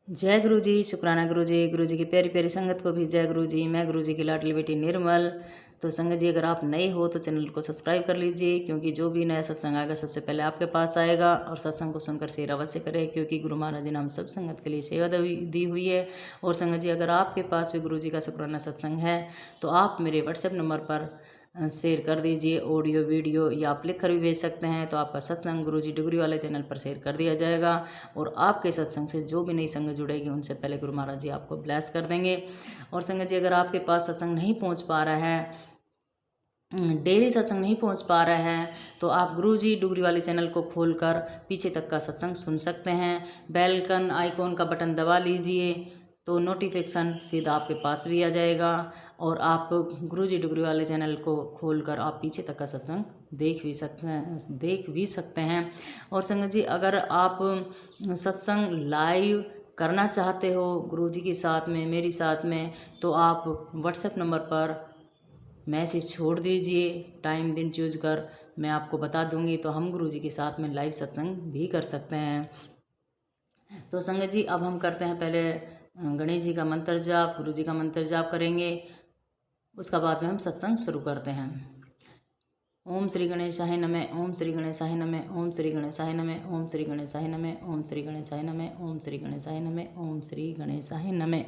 जय गुरु जी, शुक्राना गुरु जी की प्यारी प्यारी संगत को भी जय गुरु जी। मैं गुरु जी की लाडली बेटी निर्मल। तो संगत जी, अगर आप नए हो तो चैनल को सब्सक्राइब कर लीजिए, क्योंकि जो भी नया सत्संग आएगा सबसे पहले आपके पास आएगा। और सत्संग को सुनकर शेयर अवश्य करें, क्योंकि गुरु महाराज जी ने हम सब संगत के लिए सेवा दी हुई है। और संगत जी, अगर आपके पास भी गुरु जी का शुक्राना सत्संग है तो आप मेरे व्हाट्सएप नंबर पर शेयर कर दीजिए, ऑडियो वीडियो, या आप लिख कर भी भेज सकते हैं। तो आपका सत्संग गुरु जी डुगरी वाले चैनल पर शेयर कर दिया जाएगा। और आपके सत्संग से जो भी नई संगत जुड़ेगी उनसे पहले गुरु महाराज जी आपको ब्लेस कर देंगे। और संगत जी, अगर आपके पास सत्संग नहीं पहुंच पा रहा है, डेली सत्संग नहीं पहुंच पा रहा है, तो आप गुरु जी डुगरी वाले चैनल को खोलकर पीछे तक का सत्संग सुन सकते हैं। बेल आइकॉन का बटन दबा लीजिए तो नोटिफिकेशन सीधा आपके पास भी आ जाएगा। और आप गुरु जी डुगरी वाले चैनल को खोलकर आप पीछे तक का सत्संग देख भी सकते हैं। और संगत जी, अगर आप सत्संग लाइव करना चाहते हो गुरु जी के साथ में, मेरी साथ में, तो आप व्हाट्सएप नंबर पर मैसेज छोड़ दीजिए, टाइम दिन चूज कर मैं आपको बता दूंगी, तो हम गुरु जी के साथ में लाइव सत्संग भी कर सकते हैं। तो संगत जी, अब हम करते हैं पहले गणेश जी का मंत्र जाप, गुरु जी का मंत्र जाप करेंगे, उसका बाद में हम सत्संग शुरू करते हैं। ओम श्री गणेशाय नमः, ओम श्री गणेशाय नमः, ओम श्री गणेशाय नमः, ओम श्री गणेशाय नमः, ओम श्री गणेशाय नमः, ओम श्री गणेशाय नमः, ओम श्री गणेशाय नमः।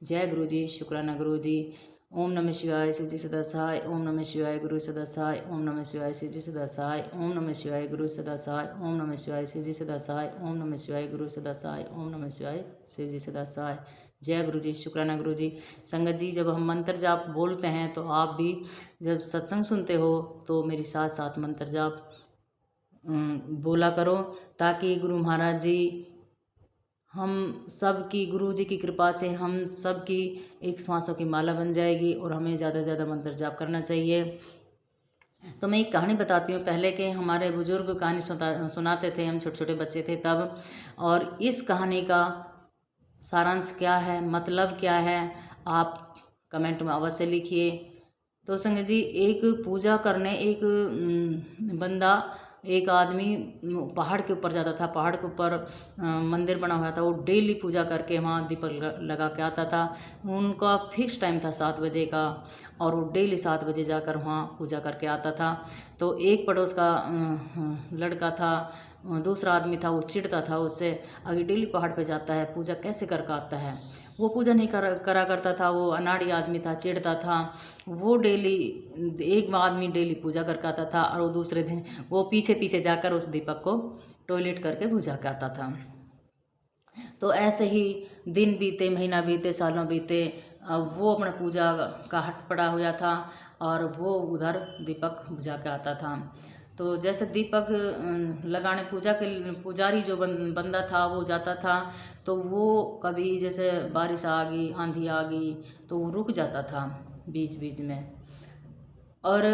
जय गुरु जी, शुक्राना गुरु जी। ओम नमः शिवाय शिव जी सदा सहाय, ओम नमः शिवाय गुरु सदा सहाय, ओम नमः शिवाय शिव जी सदा सहाय, ओम नमः शिवाय गुरु सदा सहाय, ओम नमः शिवाय शिव जी सदा सहाय, ओम नमः शिवाय गुरु सदा सहाय, ओम नमः शिवाय शिव जी सदा सहाय। जय गुरु जी, शुक्राना गुरु जी। संगत जी, जब हम मंत्र जाप बोलते हैं तो आप भी जब सत्संग सुनते हो तो मेरे साथ साथ मंत्र जाप बोला करो, ताकि गुरु महाराज जी हम सब की, गुरु जी की कृपा से हम सब की एक श्वासों की माला बन जाएगी। और हमें ज़्यादा से ज़्यादा मंत्र जाप करना चाहिए। तो मैं एक कहानी बताती हूँ। पहले के हमारे बुजुर्ग कहानी सुनाते थे, हम छोटे छोटे बच्चे थे तब। और इस कहानी का सारांश क्या है, मतलब क्या है, आप कमेंट में अवश्य लिखिए। तो संगत जी, एक पूजा करने एक बंदा, एक आदमी पहाड़ के ऊपर जाता था। पहाड़ के ऊपर मंदिर बना हुआ था, वो डेली पूजा करके वहाँ दीपक लगा के आता था। उनका फिक्स टाइम था 7 बजे का, और वो डेली 7 बजे जाकर वहाँ पूजा करके आता था। तो एक पड़ोस का लड़का था, दूसरा आदमी था, वो चिढ़ता था उससे, अगर डेली पहाड़ पे जाता है पूजा कैसे करके आता है। वो पूजा नहीं करा करता था, वो अनाड़ी आदमी था, चिढ़ता था। वो डेली, एक आदमी डेली पूजा करके आता था, और वो दूसरे दिन वो पीछे पीछे जाकर उस दीपक को टॉयलेट करके बुझा के आता था। तो ऐसे ही दिन बीते, महीना बीते, सालों बीते। अब वो अपना पूजा का हट पड़ा हुआ था, और वो उधर दीपक बुझा के आता था। तो जैसे दीपक लगाने पूजा के पुजारी जो बंदा था वो जाता था, तो वो कभी जैसे बारिश आ गई, आंधी आ गई, तो वो रुक जाता था बीच बीच में। और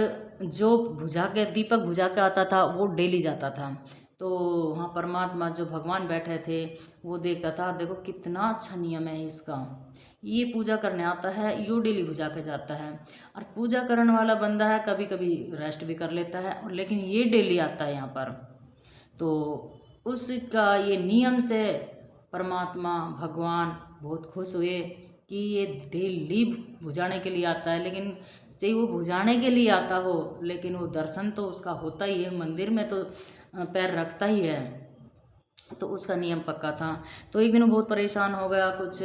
जो दीपक बुझा के आता था वो डेली जाता था। तो वहाँ परमात्मा जो भगवान बैठे थे वो देखता था, देखो कितना अच्छा नियम है इसका, ये पूजा करने आता है, यो डेली बुझा के जाता है। और पूजा करने वाला बंदा है, कभी कभी रेस्ट भी कर लेता है, और लेकिन ये डेली आता है यहाँ पर। तो उसका ये नियम से परमात्मा भगवान बहुत खुश हुए कि ये डेली बुझाने के लिए आता है। लेकिन चाहे वो बुझाने के लिए आता हो, लेकिन वो दर्शन तो उसका होता ही है, मंदिर में तो पैर रखता ही है। तो उसका नियम पक्का था। तो एक दिन वो बहुत परेशान हो गया, कुछ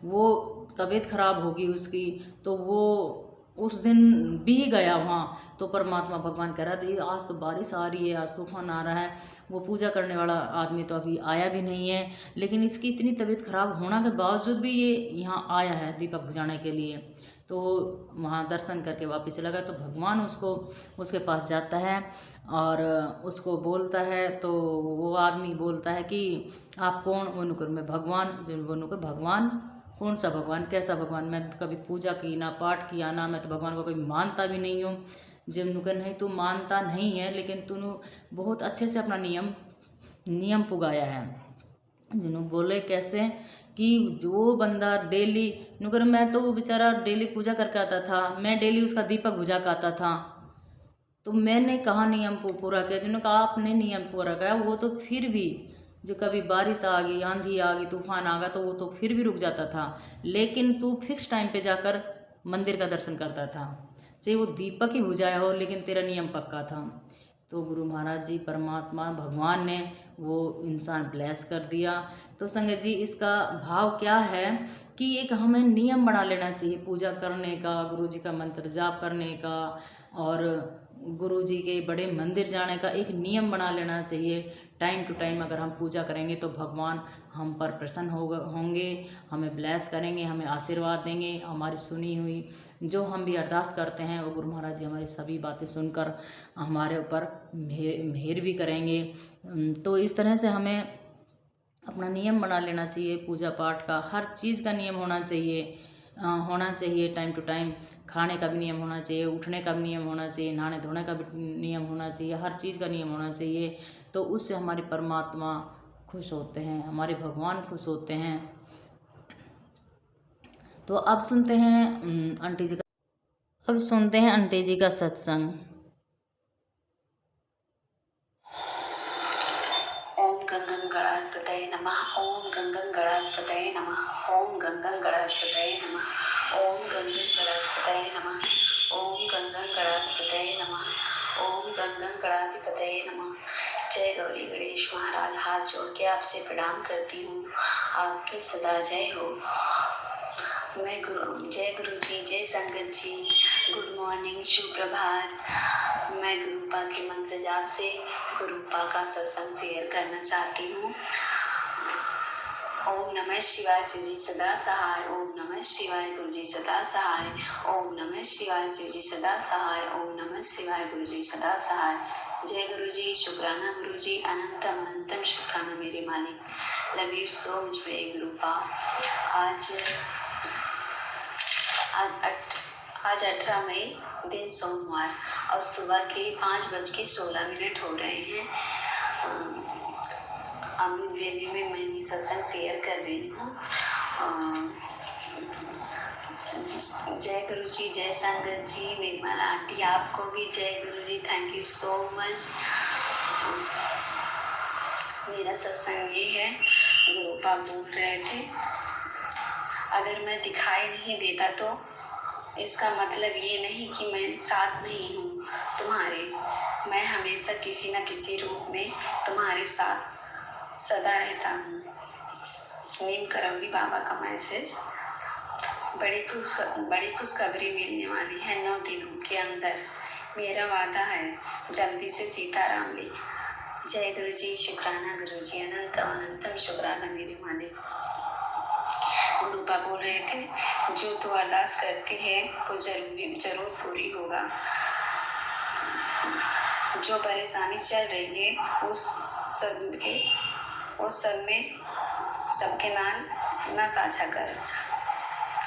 वो तबीयत खराब होगी उसकी, तो वो उस दिन भी गया वहाँ। तो परमात्मा भगवान कह रहा था, आज तो बारिश आ रही है, आज तूफान आ रहा है, वो पूजा करने वाला आदमी तो अभी आया भी नहीं है, लेकिन इसकी इतनी तबीयत खराब होने के बावजूद भी ये यहाँ आया है दीपक बुझाने के लिए। तो वहाँ दर्शन करके वापस चला गया। तो भगवान उसको उसके पास जाता है और उसको बोलता है। तो वो आदमी बोलता है कि आप कौन? वो नुकर मैं भगवान। वो नुकर भगवान? कौन सा भगवान, कैसा भगवान? मैं तो कभी पूजा की ना, पाठ किया ना, मैं तो भगवान को कोई मानता भी नहीं हूँ। जब नुकर नहीं, तू मानता नहीं है, लेकिन तूने बहुत अच्छे से अपना नियम पुगाया है। जिन्हों बोले कैसे कि जो बंदा डेली नुकर, मैं तो बेचारा डेली पूजा करके आता था, मैं डेली उसका दीपक बुझा के आता था, तो मैंने कहा नियम पूरा किया। जिन्होंने कहा आपने नियम पूरा किया, वो तो फिर भी जो कभी बारिश आ गई, आंधी आ गई, तूफान आ गया तो वो तो फिर भी रुक जाता था, लेकिन तू फिक्स टाइम पे जाकर मंदिर का दर्शन करता था, चाहे वो दीपक ही बुझाया हो, लेकिन तेरा नियम पक्का था। तो गुरु महाराज जी, परमात्मा भगवान ने वो इंसान ब्लेस कर दिया। तो संगत जी, इसका भाव क्या है कि एक हमें नियम बना लेना चाहिए पूजा करने का, गुरु जी का मंत्र जाप करने का, और गुरु जी के बड़े मंदिर जाने का एक नियम बना लेना चाहिए। टाइम टू टाइम अगर हम पूजा करेंगे तो भगवान हम पर प्रसन्न होंगे, हमें ब्लेस करेंगे, हमें आशीर्वाद देंगे। हमारी सुनी हुई जो हम भी अरदास करते हैं वो गुरु महाराज जी हमारी सभी बातें सुनकर हमारे ऊपर मेहर भी करेंगे। तो इस तरह से हमें अपना नियम बना लेना चाहिए पूजा पाठ का, हर चीज़ का नियम होना चाहिए टाइम टू टाइम। खाने का भी नियम होना चाहिए, उठने का भी नियम होना चाहिए, नहाने धोने का भी नियम होना चाहिए, हर चीज़ का नियम होना चाहिए। तो उससे हमारे परमात्मा खुश होते हैं, हमारे भगवान खुश होते हैं। तो अब सुनते हैं आंटी जी का सत्संग। ओम गंगं गणाधिपतये नमः। ओम गंगं गणाधिपतये नमः। ओम गंगं गणाधिपतये नमः। ओम गंगं गणाधिपतये नमः। ओम गंगं गणाधिपतये नमः। ओम गंगं गणाधिपतये नमः। जय गौरी गणेश महाराज, हाथ जोड़ के आपसे प्रणाम करती हूँ, आपकी सदा जय हो। मैं जय गुरु जी, जय संगत जी, गुड मॉर्निंग, सुप्रभात। मैं गुरुपा के मंत्र जाप से गुरुपा का सत्संग शेयर करना चाहती हूँ। ओम नमः शिवाय, शिव जी सदा सहाय। ओम नमः शिवाय, गुरु जी सदा सहाय। ओम नमः शिवाय, शिव जी सदा सहाय। ओम नमः शिवाय, गुरु जी सदा सहाय। जय गुरु जी, शुक्राना गुरु जी, अनंतम अनंतम शुक्राना मेरे मालिक। लव यू सो मच मेरे गुरुपा। आज 18 मई दिन सोमवार और सुबह के 5:16 हो रहे हैं। अमृत वेदी में मैं ये सत्संग शेयर कर रही हूँ। जय गुरु जी, जय संगत जी, निर्मला आंटी आपको भी जय गुरु जी, थैंक यू सो मच। मेरा सत्संग ये है, गुरुपा बोल रहे थे, अगर मैं दिखाई नहीं देता तो इसका मतलब ये नहीं कि मैं साथ नहीं हूँ तुम्हारे। मैं हमेशा किसी न किसी रूप में तुम्हारे साथ सदा रहता हूँ। नीम करौली बाबा का मैसेज। बड़ी खुशखबरी मिलने वाली है 9 दिनों के अंदर। मेरा वादा है, जल्दी से सीताराम लिख। जय गुरु जी, शुक्राना गुरु जी, अनंतम शुक्राना मेरे मालिक। गुरुपा बोल रहे थे, जो तू अरदास करती है वो जरूर पूरी होगा। जो परेशानी चल रही है उस सब में सबके नाम न साझा कर,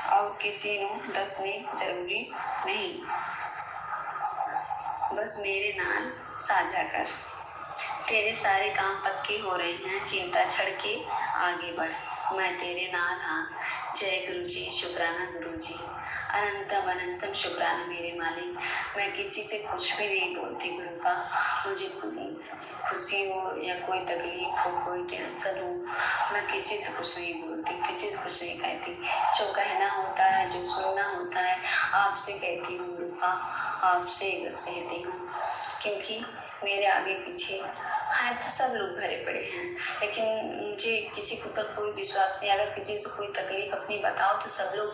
और किसी ਨੂੰ ਦੱਸਣੀ जरूरी नहीं, बस मेरे नाम साझा कर। तेरे सारे काम पक्के हो रहे हैं, चिंता छोड़ के आगे बढ़, मैं तेरे नाथ हाँ। जय गुरु जी, शुक्राना गुरु जी, अनंतम अनंतम शुक्राना मेरे मालिक। मैं किसी से कुछ भी नहीं बोलती गुरुपा, मुझे खुशी हो या कोई तकलीफ हो, कोई टेंशन हो, मैं किसी से कुछ नहीं बोलती, किसी से कुछ नहीं कहती। जो कहना होता है, जो सुनना होता है, आपसे कहती हूँ गुरुपा, आपसे बस कहती हूँ। क्योंकि मेरे आगे पीछे हैं तो सब लोग भरे पड़े हैं, लेकिन मुझे किसी के ऊपर कोई विश्वास नहीं। अगर किसी से कोई तकलीफ अपनी बताओ तो सब लोग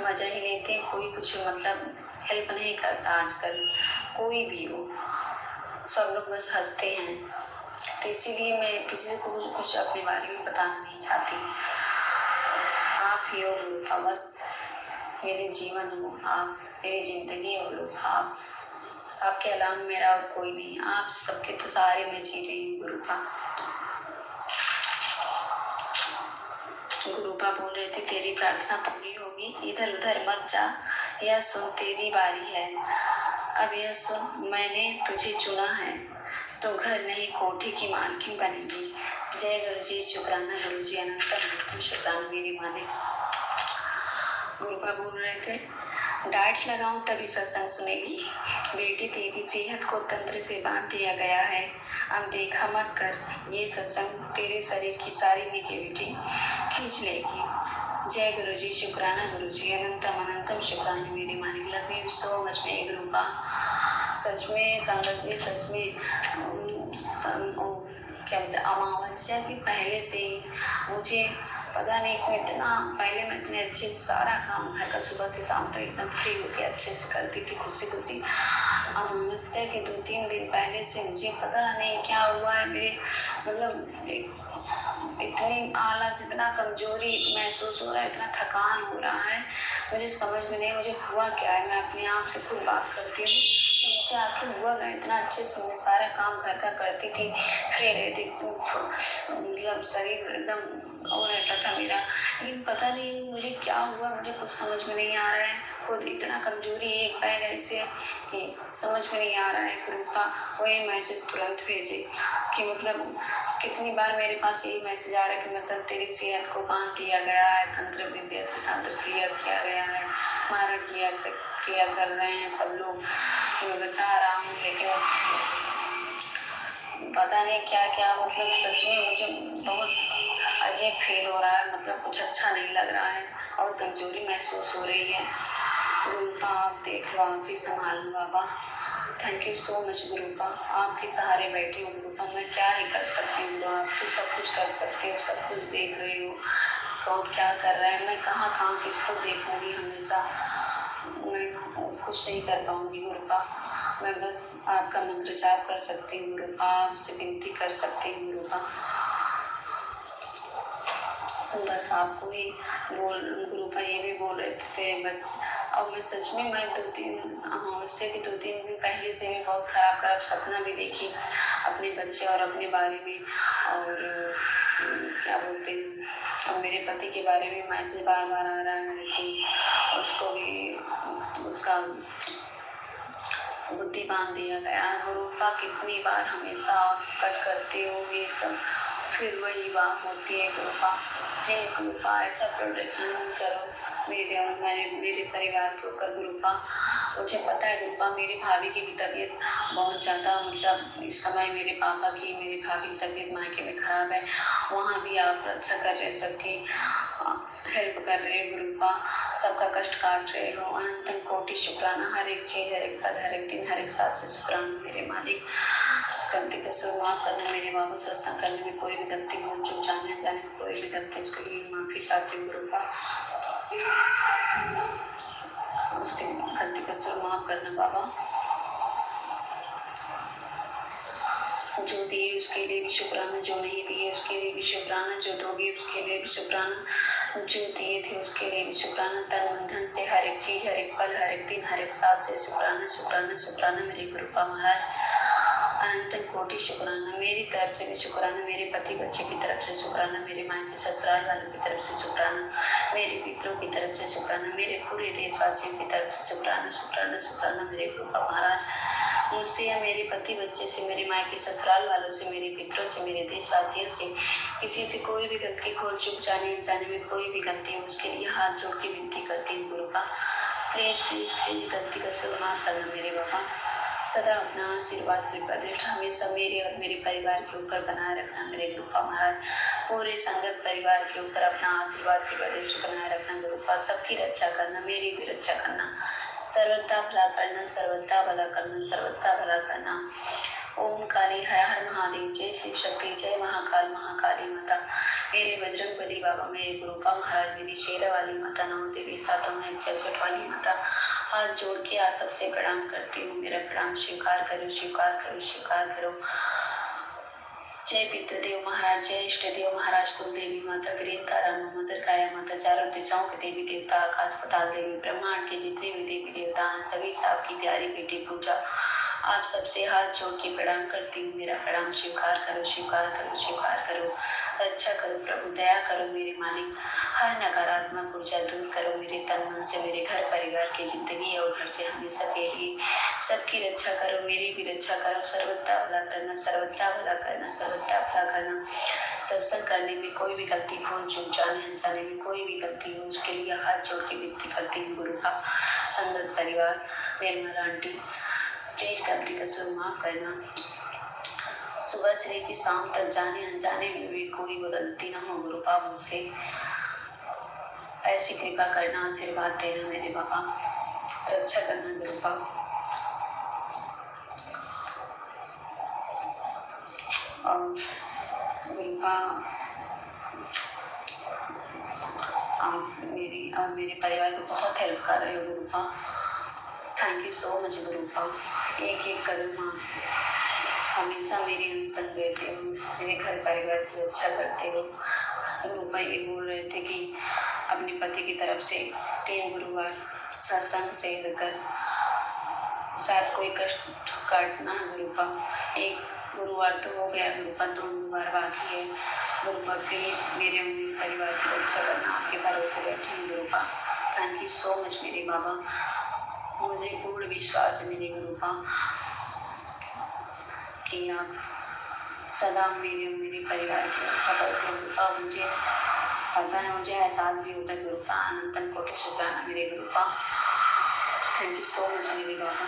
मजा ही लेते हैं, कोई कुछ मतलब हेल्प नहीं करता आजकल, कोई भी हो, सब लोग बस हंसते हैं। तो इसीलिए मैं किसी को कुछ अपने बारे में बताना नहीं चाहती। आप ही हो गुरुपा, बस मेरे जीवन हो आप, मेरी जिंदगी हो गुरुपा आप, आपके अलावा मेरा और कोई नहीं। आप सबके तो सहारे में जी रही हूँ गुरुपा। गुरुपा बोल रहे थे, तेरी प्रार्थना पूरी होगी, इधर उधर मत जा, यह सुन तेरी बारी है। अब यह सुन, मैंने तुझे चुना है, तो घर नहीं कोठी की मालकिन बनेगी। जय गुरु जी, शुक्राना गुरु जी, अनंतम शुक्राना मेरे मालिक। गुरुपा बोल रहे थे, डांट लगाऊं तभी सत्संग सुनेगी। बेटी तेरी सेहत को तंत्र से बांध दिया गया है, अनदेखा मत कर। ये सत्संग तेरे शरीर की सारी निगेटिविटी खींच लेगी। जय गुरु जी, शुक्राना गुरु जी, अनंतम अनंतम शुक्राना मेरे मालिक। लव यू सो मच मेरे गुरु का। सच में संगत जी, सच में क्या बोलते, अमावस्या के पहले से ही मुझे पता नहीं क्यों इतना, पहले मैं इतने अच्छे से सारा काम घर का सुबह से शाम तक एकदम फ्री होके अच्छे से करती थी, खुशी खुशी। अमावस्या के 2-3 दिन पहले से मुझे पता नहीं क्या हुआ है, मेरे मतलब इतनी आलस, इतना कमजोरी महसूस हो रहा है, इतना थकान हो रहा है, मुझे समझ में नहीं मुझे हुआ क्या है। मैं अपने आप से खुद बात करती हूँ, मुझे आखिर हुआ क्या, इतना अच्छे से मैं सारा काम घर का करती थी, फ्री रहती, मतलब शरीर एकदम वो रहता था मेरा, लेकिन पता नहीं मुझे क्या हुआ, मुझे कुछ समझ में नहीं आ रहा है। खुद इतना कमजोरी एक बैग ऐसे कि समझ में नहीं आ रहा है। गुरु का वही मैसेज तुरंत भेजे कि मतलब कितनी बार मेरे पास यही मैसेज आ रहा है कि मतलब तेरी सेहत को बांध दिया गया है, तंत्र विद्या से तंत्र क्रिया किया गया है, मारण क्रिया कर रहे हैं सब लोग, मैं बचा रहा हूँ, लेकिन पता नहीं क्या क्या, मतलब सच में मुझे बहुत अजीब फील हो रहा है, मतलब कुछ अच्छा नहीं लग रहा है, बहुत कमजोरी महसूस हो रही है। गुरुपा आप देख लो, आप ही संभालना बाबा। थैंक यू सो मच गुरुपा, आपके सहारे बैठी हूँ गुरुपा, मैं क्या ही कर सकती हूँ, आप तो सब कुछ कर सकते हो, सब कुछ देख रहे हो, कौन क्या कर रहा है, मैं कहाँ कहाँ किसको देखूंगी, हमेशा मैं कुछ नहीं कर पाऊंगी गुरुपा। मैं बस आपका मंत्र जाप कर सकती हूँ गुरुपा, आपसे विनती कर सकती हूँ गुरुपा, बस आपको ही बोल। गुरुपा ये भी बोल रहे थे बच्चे, और मैं सच में मैं 2-3 अमावस्या के 2-3 दिन पहले से मैं बहुत खराब सपना भी देखी अपने बच्चे और अपने बारे में, और क्या बोलते हैं, और मेरे पति के बारे में मैसेज बार बार आ रहा है कि उसको भी उसका बुद्धि बांध दिया गया। गुरुपा कितनी बार हमेशा कट करती हो ये सब, फिर वही बात होती है गुरुपा। हे गुरुपा, ऐसा प्रोटेक्शन करो मेरे और मेरे परिवार के ऊपर गुरुपा। मुझे पता है गुरुपा, मेरी भाभी की भी तबीयत बहुत ज़्यादा, मतलब इस समय मेरे पापा की, मेरी भाभी की तबीयत मायके में ख़राब है, वहाँ भी आप रक्षा कर रहे, सबकी हेल्प कर रहे हो गुरुपा, सबका कष्ट काट रहे हो। अनंतम कोटि शुक्राना, हर एक चीज़, हर एक पल, हर एक दिन, हर एक सांस से शुक्राना मेरे मालिक। गलती का सुर माफ करना मेरे बाबा, सत्संग करने में कोई भी गलती, भूल चूक, जाने अनजाने में कोई भी गलती, उसके लिए माफ़ी चाहती हूँ गुरुपा। उसके गलती का सुर माफ करना बाबा। जो दिए उसके लिए भी शुक्राना, जो नहीं दिए उसके लिए भी शुक्राना, जो दोगे उसके लिए भी शुक्राना, जो दिए थे उसके लिए भी शुक्राना, तन मन धन से हर एक चीज, हर एक पल, हर एक दिन, हर एक साथ से शुक्राना शुक्राना शुक्राना मेरे गुरुपा महाराज। अनंतम कोटि शुक्राना, मेरी तरफ से भी शुक्राना, मेरे पति बच्चे की तरफ से शुक्राना, मेरे मायके ससुराल वालों की तरफ से शुक्राना, मेरे पितरों की तरफ से शुक्राना, मेरे पूरे देशवासियों की तरफ से शुक्राना शुक्राना शुक्राना मेरे गुरुपा महाराज। मुझसे या मेरे पति बच्चे से, मेरे मायके ससुराल वालों से, मेरे पितरों से, मेरे देशवासियों से किसी से कोई भी गलती, भूल चूक, जाने अनजाने में कोई भी गलती हो, उसके लिए हाथ जोड़ के विनती करती हूँ गुरुपा। प्लीज प्लीज प्लीज गलती का सुर माफ करना मेरे बाबा। सदा अपना आशीर्वाद कृपा दृष्टि हमेशा मेरे और मेरे परिवार के ऊपर बनाए रखना मेरे गुरुपा महाराज। पूरे संगत परिवार के ऊपर अपना आशीर्वाद कृपा दृष्टि बनाए रखना गुरुपा। सबकी रक्षा करना, मेरी भी रक्षा करना, सर्वथा भला करना, सर्वथा भला करना, सर्वथा भला करना। ओम काली हर हर महादेव, जय शिव शक्ति, जय महाकाल महाकाली माता, मेरे बजरंग बली बाबा, मेरे गुरुपा महाराज, मेरी शेरा वाली माता, नौ देवी सातों में 66 वाली माता, हाथ जोड़ के आप सबसे प्रणाम करती हूँ। मेरा प्रणाम स्वीकार करो, स्वीकार करो, स्वीकार करो। जय पितृदेव महाराज, जय इष्ट देव महाराज, कुल देवी माता, ग्रीन तारा मदर काया माता, चारों दिशाओं के देवी देवता, आकाश पताल देवी, ब्रह्मांड के जितने भी देवी देवता हैं, सभी से आपकी प्यारी बेटी पूजा आप सबसे हाथ जोड़ के प्रणाम करती हूँ। मेरा प्रणाम स्वीकार करो, स्वीकार करो, स्वीकार करो। रक्षा करो प्रभु, दया करो मेरे मालिक। हर नकारात्मक ऊर्जा दूर करो मेरे तन मन से, मेरे घर परिवार की जिंदगी और घर से हमेशा के लिए सबकी रक्षा करो, मेरी भी रक्षा करो। सर्वदा भला करना, सर्वदा भला करना, सर्वदा भला करना। सत्संग करने में कोई भी गलती भूल चूक, जाने अनजाने में कोई भी गलती हो, उसके लिए हाथ जोड़ के विनती करती हूँ गुरु का। संगत परिवार, निर्मला आंटी, प्लीज गलती का कसूर माफ करना। सुबह से लेकर शाम तक जाने अनजाने में भी कोई भी गलती ना हो गुरु बाबा, मुझसे ऐसी कृपा करना, आशीर्वाद देना मेरे बाबा, रक्षा करना गुरु बाबा। और गुरु बाबा आप मेरे परिवार को बहुत हेल्प कर रहे हो गुरु बाबा। थैंक यू सो मच गुरु बाबा। एक एक कदम आप हमेशा मेरे अंग संग रहते हो, मेरे घर परिवार की रक्षा करते हो। गुरु बाबा ये बोल रहे थे कि अपने पति की तरफ से 3 गुरुवार सत्संग से कर शायद कोई कष्ट काटना है गुरु बाबा। एक गुरुवार तो हो गया गुरु बाबा, 2 गुरुवार बाकी है। गुरु बाबा प्लीज मेरे परिवार की रक्षा करना, आपके भरोसे बैठी हूँ गुरु बाबा। थैंक यू सो मच मेरे बाबा। मुझे पूर्ण विश्वास है मेरे गुरु बाबा कि आप सदा मेरे परिवार की रक्षा करते हो गुरु बाबा। मुझे पता है, मुझे एहसास भी होता है गुरु बाबा। अनंतम कोटि शुक्राना मेरे गुरु बाबा। थैंक यू सो मच मेरे बाबा।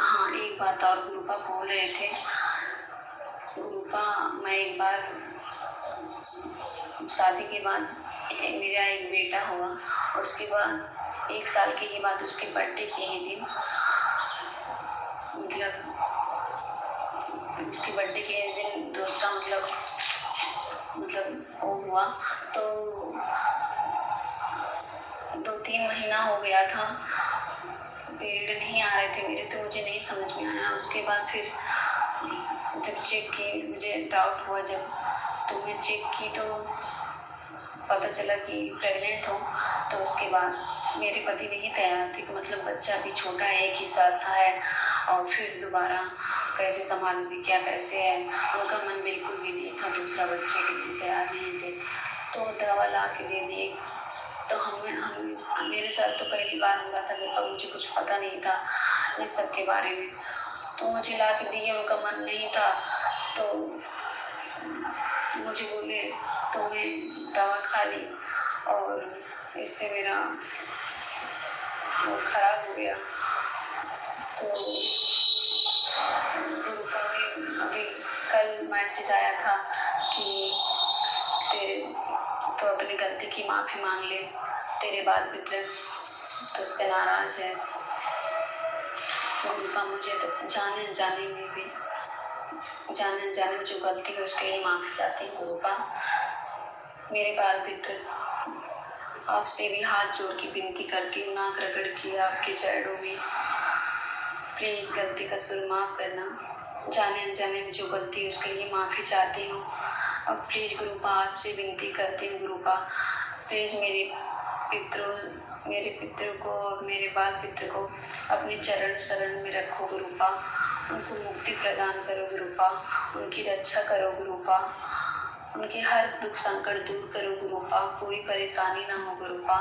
हाँ, एक बात और गुरु बाबा बोल रहे थे। गुरु बाबा मैं एक बार शादी के बाद मेरा एक बेटा हुआ, उसके बाद 1 साल के बाद उसके बर्थडे के ही दिन, मतलब उसके बर्थडे के दिन दूसरा मतलब वो हुआ, तो 2-3 महीना हो गया था, पीरियड नहीं आ रहे थे मेरे, तो मुझे नहीं समझ में आया। उसके बाद फिर जब चेक की, मुझे डाउट हुआ जब, तो मैं चेक की तो पता चला कि प्रेग्नेंट हूँ। तो उसके बाद मेरे पति नहीं तैयार थे कि मतलब बच्चा भी छोटा है, 1 ही साल का है, और फिर दोबारा कैसे संभालूंगी, क्या कैसे है। उनका मन बिल्कुल भी नहीं था, दूसरा बच्चे के लिए तैयार नहीं थे। तो दवा ला के दे दिए। तो हम मेरे साथ तो पहली बार हो रहा था जब मुझे कुछ पता नहीं था इस सब के बारे में। तो मुझे ला के दिए, उनका मन नहीं था, तो मुझे बोले, तो मैं दवा खा ली और इससे मेरा वो खराब हो गया। तो गुरु का भी अभी कल मैसेज आया था कि तेरे तो अपनी गलती की माफ़ी मांग ले, तेरे बाल पित्र तुझसे नाराज है। गुरु का मुझे तो जाने अनजाने में जो गलती है उसके लिए माफ़ी चाहती हूँ गुरु का। मेरे बाल पित्र आपसे भी हाथ जोड़ के विनती करती हूँ, नाक रगड़ के आपके चरणों में, प्लीज़ गलती का कसूर माफ़ करना। जाने अनजाने में जो गलती है उसके लिए माफ़ी चाहती हूँ। अब प्लीज़ गुरु पा आपसे विनती करती हूँ गुरु पा, प्लीज़ मेरे पितरों को और मेरे बाल पित्र को अपने चरण शरण में रखो गुरु पा। उनको मुक्ति प्रदान करो गुरु पा, उनकी रक्षा करो गुरु पा, उनके हर दुख संकट दूर करो गुरु पा, कोई परेशानी ना हो गुरु पा।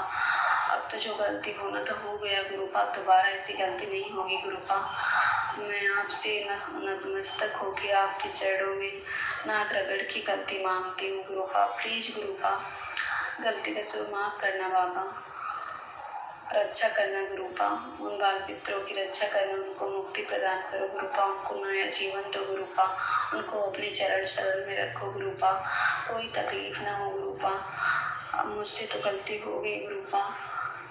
अब तो जो गलती होना था हो गया गुरु पा, दोबारा ऐसी गलती नहीं होगी गुरु पा। मैं आपसे नतमस्तक होकर आपके चरणों में नाक रगड़ की गलती मांगती हूँ गुरु पा। प्लीज़ गुरु पा गलती का कसूर माफ़ करना बाबा, रक्षा करना गुरु पा, उन बाल पितरों की रक्षा करना, उनको मुक्ति प्रदान करो गुरु पा, उनको नया जीवन दो गुरु पा, उनको अपने चरण शरण में रखो गुरु पा, कोई तकलीफ ना हो गुरु पा। अब मुझसे तो गलती हो गई गुरु पा,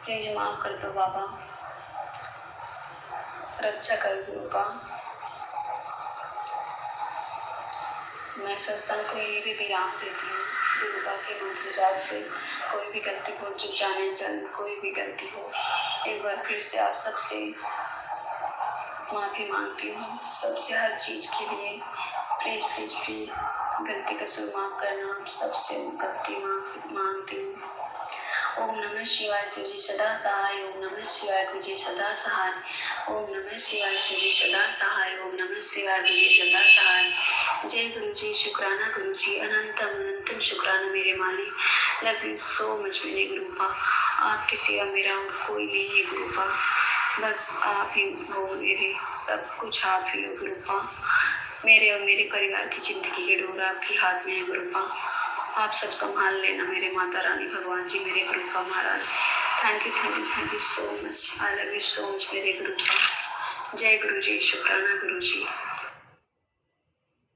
प्लीज़ माफ़ कर दो बाबा, रक्षा कर गुरु पा। मैं सत्संग को यही भी विराम देती हूँ गुरु पा के मंत्र जाप से। कोई भी गलती हो चुक जाने कोई भी गलती हो, एक बार फिर से आप सबसे माफ़ी मांगती हूँ, सबसे हर चीज़ के लिए। प्लीज़ प्लीज़ प्लीज़ गलती का कसूर माफ़ करना, आप सबसे गलती मांगती हूँ। ओम नमः शिवाय शिव जी सदा सहाय। ओम नमः शिवाय गुरु जी सदा सहाय। ओम नमः शिवाय शिव जी सदा सहाय। ओम नमः शिवाय गुरु जी सदा सहाय। जय गुरु जी, शुक्राना गुरु जी, अनंतम अनंतम शुक्राना मेरे मालिक। लव यू सो मच मेरे गुरुपा। आपके सिवा मेरा और कोई नहीं है गुरुपा, बस आप ही हो मेरे, सब कुछ आप ही हो गुरुपा। मेरे और मेरे परिवार की जिंदगी के डोर आपके हाथ में है गुरुपा। आप सब संभाल लेना मेरे माता रानी भगवान जी, मेरे गुरुपा महाराज। Thank you so much. I love you so much मेरे गुरुपा। जय गुरु जी, शुक्राना गुरु जी।